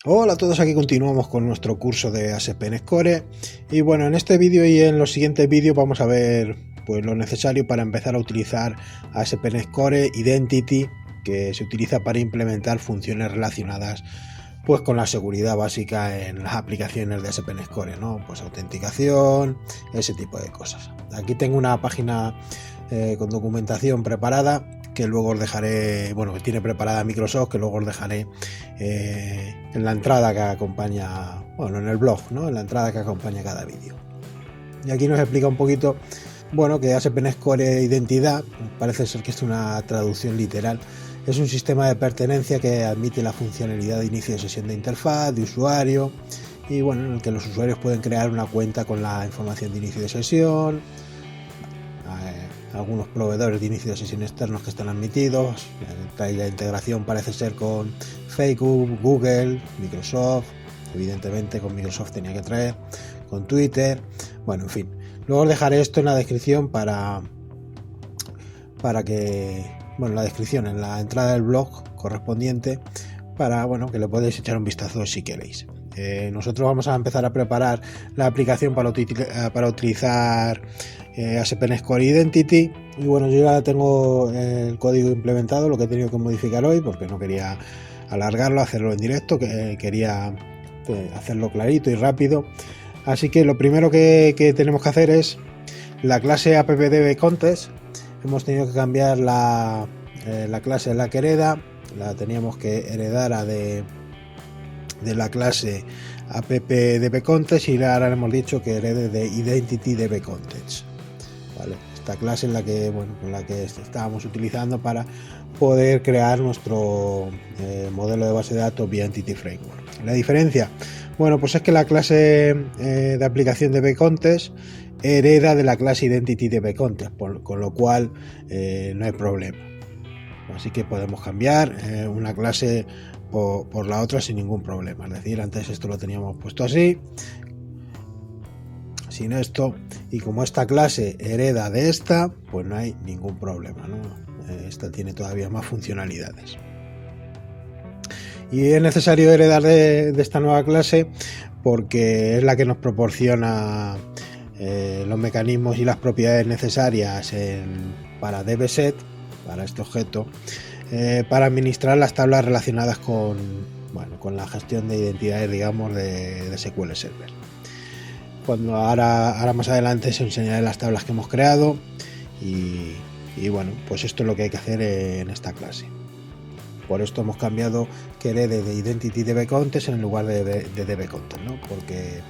Hola a todos, aquí continuamos con nuestro curso de ASP.NET y bueno, en este vídeo y en los siguientes vídeos vamos a ver pues lo necesario para empezar a utilizar ASP.NET Core Identity, que se utiliza para implementar funciones relacionadas pues con la seguridad básica en las aplicaciones de ASP.NET Core, ¿no? Pues autenticación, ese tipo de cosas. Aquí tengo una página con documentación preparada que luego os dejaré, bueno, que tiene preparada Microsoft, que luego os dejaré en la entrada que acompaña, bueno, en el blog, ¿no? En la entrada que acompaña cada vídeo. Y aquí nos explica un poquito, bueno, que ASP.NET Core Identidad, parece ser que es una traducción literal, es un sistema de pertenencia que admite la funcionalidad de inicio de sesión de interfaz, de usuario, y bueno, en el que los usuarios pueden crear una cuenta con la información de inicio de sesión, algunos proveedores de inicio de sesión externos que están admitidos, la integración parece ser con Facebook, Google, Microsoft, evidentemente con Microsoft tenía que traer, con Twitter, bueno, en fin. Luego os dejaré esto en la descripción para que, bueno, la descripción en la entrada del blog correspondiente para, bueno, que le podéis echar un vistazo si queréis. Nosotros vamos a empezar a preparar la aplicación para utilizar ASP.NET Core Identity, y bueno, yo ya tengo el código implementado, lo que he tenido que modificar hoy porque no quería alargarlo, hacerlo en directo, que quería hacerlo clarito y rápido. Así que lo primero que tenemos que hacer es la clase appdbcontest. Hemos tenido que cambiar la clase en la que hereda, la teníamos que heredar de la clase appdbcontest y ahora hemos dicho que herede de identitydbcontest. ¿Vale? Esta clase en la que, bueno, con la que estábamos utilizando para poder crear nuestro modelo de base de datos vía Entity Framework. La diferencia, bueno, pues es que la clase de aplicación de bcontest hereda de la clase identity de bcontest, con lo cual no hay problema. Así que podemos cambiar una clase por la otra sin ningún problema. Es decir, antes esto lo teníamos puesto así, sin esto, y como esta clase hereda de esta, pues no hay ningún problema, ¿no? Esta tiene todavía más funcionalidades. Y es necesario heredar de esta nueva clase porque es la que nos proporciona los mecanismos y las propiedades necesarias para dbset, para este objeto, para administrar las tablas relacionadas con la gestión de identidades, digamos, de SQL Server. Ahora más adelante os enseñaré las tablas que hemos creado y bueno, pues esto es lo que hay que hacer en esta clase. Por esto hemos cambiado que herede de identity dbcontest en lugar de dbcontest, ¿no? Porque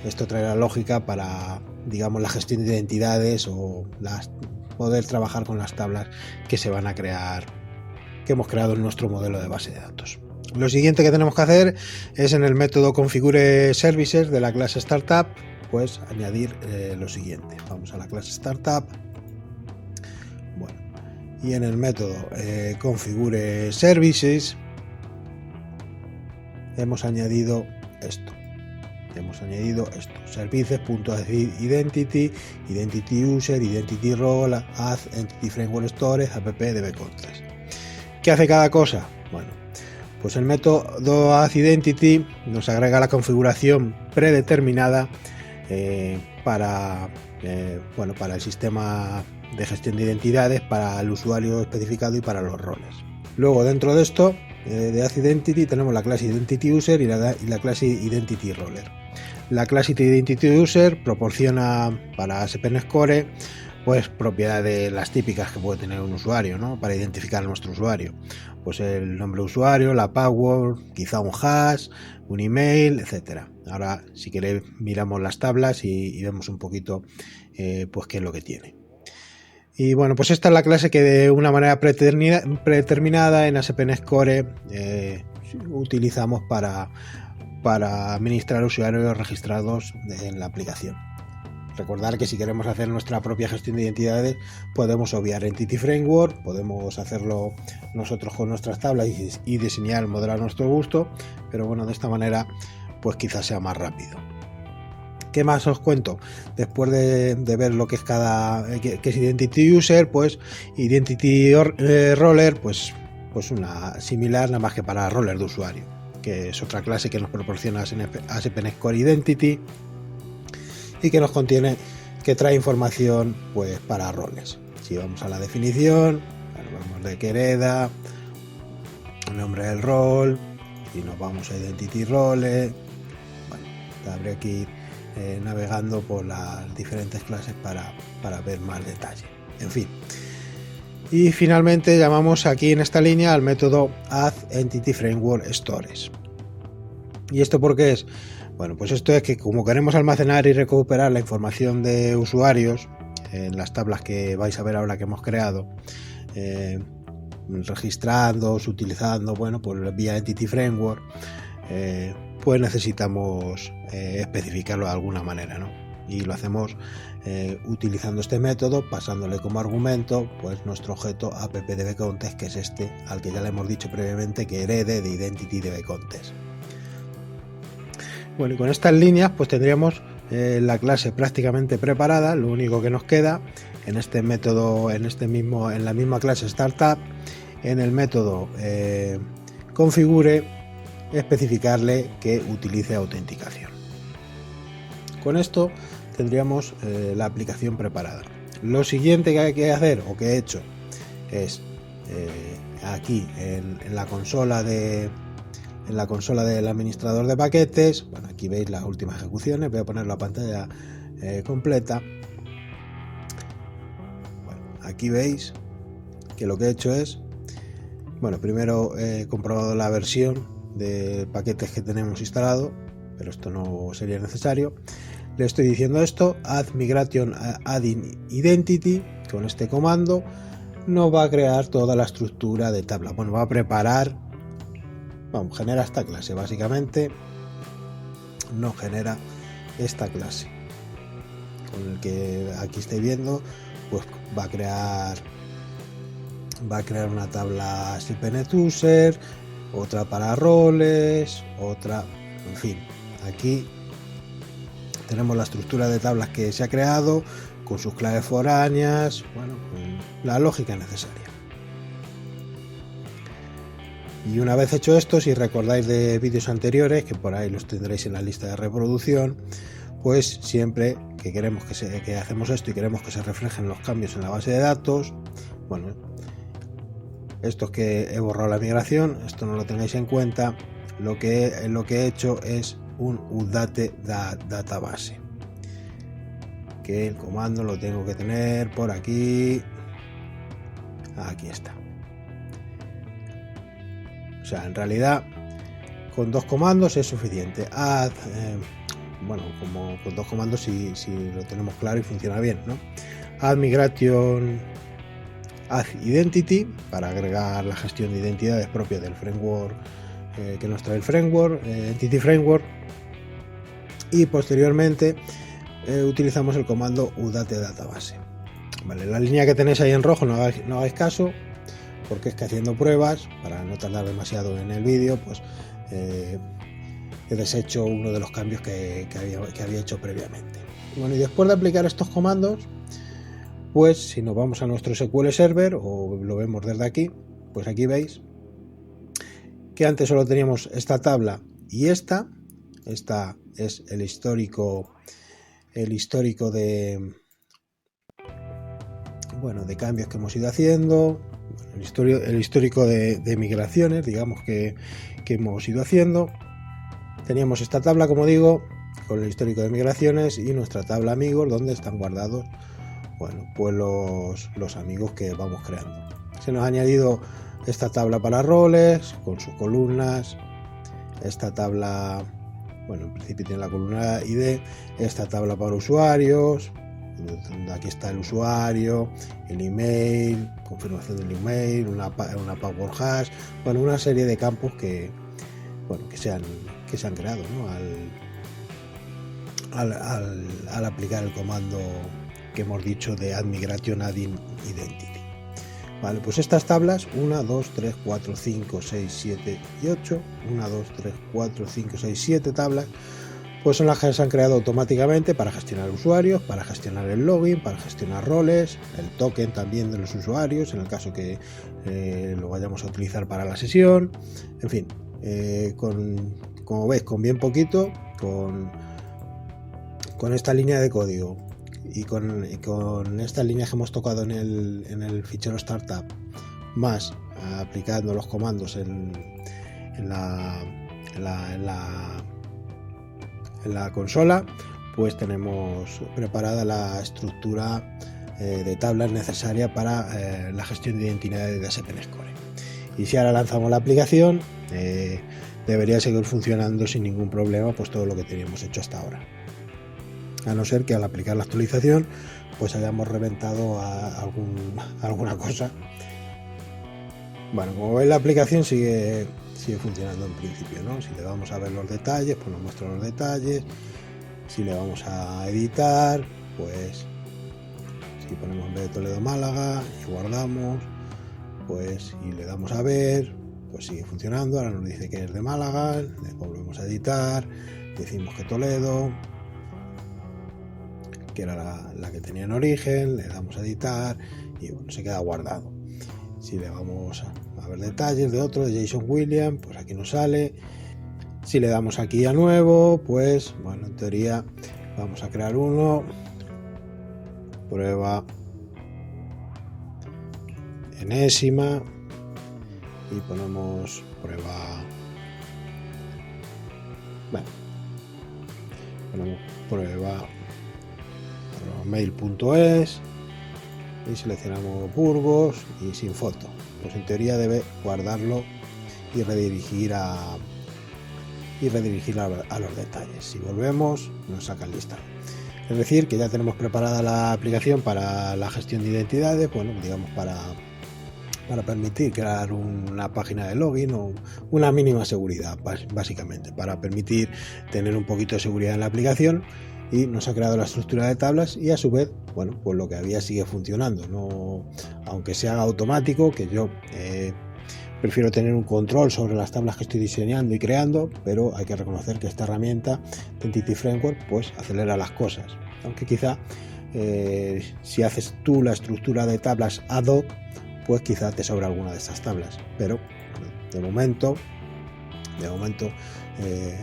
esto trae la lógica para, digamos, la gestión de identidades o poder trabajar con las tablas que se van a crear, que hemos creado en nuestro modelo de base de datos. Lo siguiente que tenemos que hacer es en el método configure services de la clase startup, pues añadir lo siguiente. Vamos a la clase startup, bueno, y en el método configure services hemos añadido esto. Services.identity, identity user, identity role, add entity framework storage, appdbcontest. ¿Qué hace cada cosa? Bueno, pues el método addIdentity nos agrega la configuración predeterminada para el sistema de gestión de identidades, para el usuario especificado y para los roles. Luego, dentro de esto, de addIdentity, tenemos la clase Identity User y la clase Identity Roller. La clase Identity User proporciona para ASP.NET Core pues propiedades las típicas que puede tener un usuario, ¿no? Para identificar a nuestro usuario, pues el nombre de usuario, la password, quizá un hash, un email, etcétera. Ahora, si queréis, miramos las tablas y vemos un poquito pues qué es lo que tiene. Y bueno, pues esta es la clase que de una manera predeterminada en ASP.NET Core utilizamos para administrar usuarios registrados en la aplicación. Recordar que si queremos hacer nuestra propia gestión de identidades podemos obviar Entity Framework, podemos hacerlo nosotros con nuestras tablas y diseñar el modelo a nuestro gusto, pero bueno, de esta manera pues quizás sea más rápido. ¿Qué más os cuento? Después de ver lo que es que es Identity User, pues Identity Roller, pues una similar, nada más que para roller de usuario. que es otra clase que nos proporciona ASP.NET Core Identity y que nos contiene, que trae información pues para roles. Si vamos a la definición, vamos de que hereda, el nombre del rol, y nos vamos a Identity Roles. Bueno, habría que ir navegando por las diferentes clases para ver más detalle. En fin. Y finalmente llamamos aquí en esta línea al método addEntityFrameworkStores. ¿Y esto por qué es? Bueno, pues esto es que como queremos almacenar y recuperar la información de usuarios en las tablas que vais a ver ahora que hemos creado, registrándoos, utilizando, bueno, pues vía Entity Framework, pues necesitamos especificarlo de alguna manera, ¿no? Y lo hacemos utilizando este método, pasándole como argumento pues nuestro objeto app-dbcontext, que es este al que ya le hemos dicho previamente que herede de identity-dbcontext. Bueno, y con estas líneas pues tendríamos la clase prácticamente preparada. Lo único que nos queda en este método, en la misma clase startup, en el método configure, especificarle que utilice autenticación. Con esto tendríamos la aplicación preparada. Lo siguiente que hay que hacer, o que he hecho, es aquí en la consola del administrador de paquetes. Bueno, aquí veis las últimas ejecuciones. Voy a poner la pantalla completa. Bueno, aquí veis que lo que he hecho es, bueno, primero he comprobado la versión de paquetes que tenemos instalado, pero esto no sería necesario. Le estoy diciendo esto, add migration adding identity. Con este comando nos va a crear toda la estructura de tabla. Bueno, va a preparar, vamos, genera esta clase, básicamente nos genera esta clase, con el que aquí estáis viendo, pues va a crear una tabla ASP.NET User, otra para roles, otra, en fin, aquí tenemos la estructura de tablas que se ha creado con sus claves foráneas, bueno, con la lógica necesaria. Y una vez hecho esto, si recordáis de vídeos anteriores, que por ahí los tendréis en la lista de reproducción, pues siempre que queremos que hacemos esto y queremos que se reflejen los cambios en la base de datos, bueno, esto es que he borrado la migración, esto no lo tengáis en cuenta. Lo que he hecho es un update database, que el comando lo tengo que tener por aquí. Aquí está. O sea, en realidad con dos comandos es suficiente. Add, bueno, como con dos comandos si lo tenemos claro y funciona bien, ¿no? Add migration add identity, para agregar la gestión de identidades propia del framework que nos trae el framework, Entity Framework, y posteriormente utilizamos el comando update database. Vale, la línea que tenéis ahí en rojo no hagáis caso, porque es que haciendo pruebas, para no tardar demasiado en el vídeo, pues he deshecho uno de los cambios que había hecho previamente. Bueno, y después de aplicar estos comandos, pues si nos vamos a nuestro SQL Server, o lo vemos desde aquí, pues aquí veis que antes solo teníamos esta tabla y esta es el histórico de, bueno, de cambios que hemos ido haciendo, el histórico de migraciones, digamos, que hemos ido haciendo. Teníamos esta tabla, como digo, con el histórico de migraciones, y nuestra tabla amigos, donde están guardados, bueno, pues los amigos que vamos creando. Se nos ha añadido esta tabla para roles con sus columnas, esta tabla, bueno, en principio tiene la columna ID, esta tabla para usuarios, donde aquí está el usuario, el email, confirmación del email, una power hash, bueno, una serie de campos que se han creado, ¿no? al aplicar el comando que hemos dicho de add migration adding identity. Vale, pues estas tablas 1, 2, 3, 4, 5, 6, 7 y 8, 1, 2, 3, 4, 5, 6, 7 tablas, pues son las que se han creado automáticamente para gestionar usuarios, para gestionar el login, para gestionar roles, el token también de los usuarios, en el caso que lo vayamos a utilizar para la sesión, en fin, como veis, con bien poquito, con esta línea de código y con estas líneas que hemos tocado en el fichero startup, más aplicando los comandos en la consola, pues tenemos preparada la estructura de tablas necesaria para la gestión de identidades de ASP.NET Core. Y si ahora lanzamos la aplicación, debería seguir funcionando sin ningún problema, pues todo lo que teníamos hecho hasta ahora, a no ser que al aplicar la actualización pues hayamos reventado alguna cosa. Bueno, como veis, la aplicación sigue funcionando en principio, ¿no? Si le vamos a ver los detalles, pues nos muestra los detalles. Si le vamos a editar, pues si ponemos en vez de Toledo Málaga y guardamos, pues y le damos a ver, pues sigue funcionando. Ahora nos dice que es de Málaga, le volvemos a editar, decimos que Toledo, que era la que tenía en origen, le damos a editar y bueno, se queda guardado. Si le vamos a ver detalles de otro, de Jason Williams, pues aquí nos sale. Si le damos aquí a nuevo, pues bueno, en teoría vamos a crear uno, prueba enésima y ponemos prueba, bueno, ponemos prueba mail.es y seleccionamos Burgos y sin foto. Pues en teoría debe guardarlo y redirigir a los detalles. Si volvemos, nos saca el listado. Es decir, que ya tenemos preparada la aplicación para la gestión de identidades, bueno, digamos para permitir crear una página de login o una mínima seguridad, básicamente, para permitir tener un poquito de seguridad en la aplicación. Y nos ha creado la estructura de tablas y a su vez, bueno, pues lo que había sigue funcionando, no, aunque se haga automático, que yo prefiero tener un control sobre las tablas que estoy diseñando y creando, pero hay que reconocer que esta herramienta Entity Framework pues acelera las cosas, aunque quizá si haces tú la estructura de tablas ad hoc, pues quizá te sobra alguna de estas tablas, pero de momento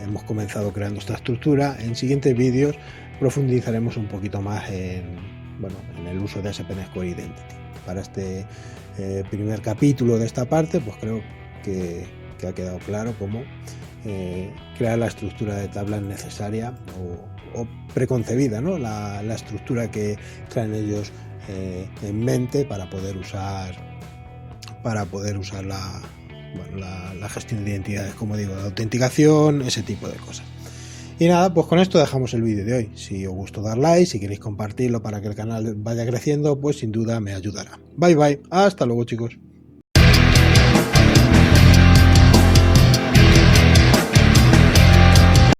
hemos comenzado creando esta estructura. En siguientes vídeos profundizaremos un poquito más en el uso de ASP.NET Core Identity. Para este primer capítulo de esta parte, pues creo que ha quedado claro cómo crear la estructura de tablas necesaria o preconcebida, ¿no? La estructura que traen ellos en mente para poder usar la gestión de identidades, como digo, de autenticación, ese tipo de cosas. Y nada, pues con esto dejamos el vídeo de hoy. Si os gustó, dar like, si queréis compartirlo para que el canal vaya creciendo, pues sin duda me ayudará. Bye bye, hasta luego chicos.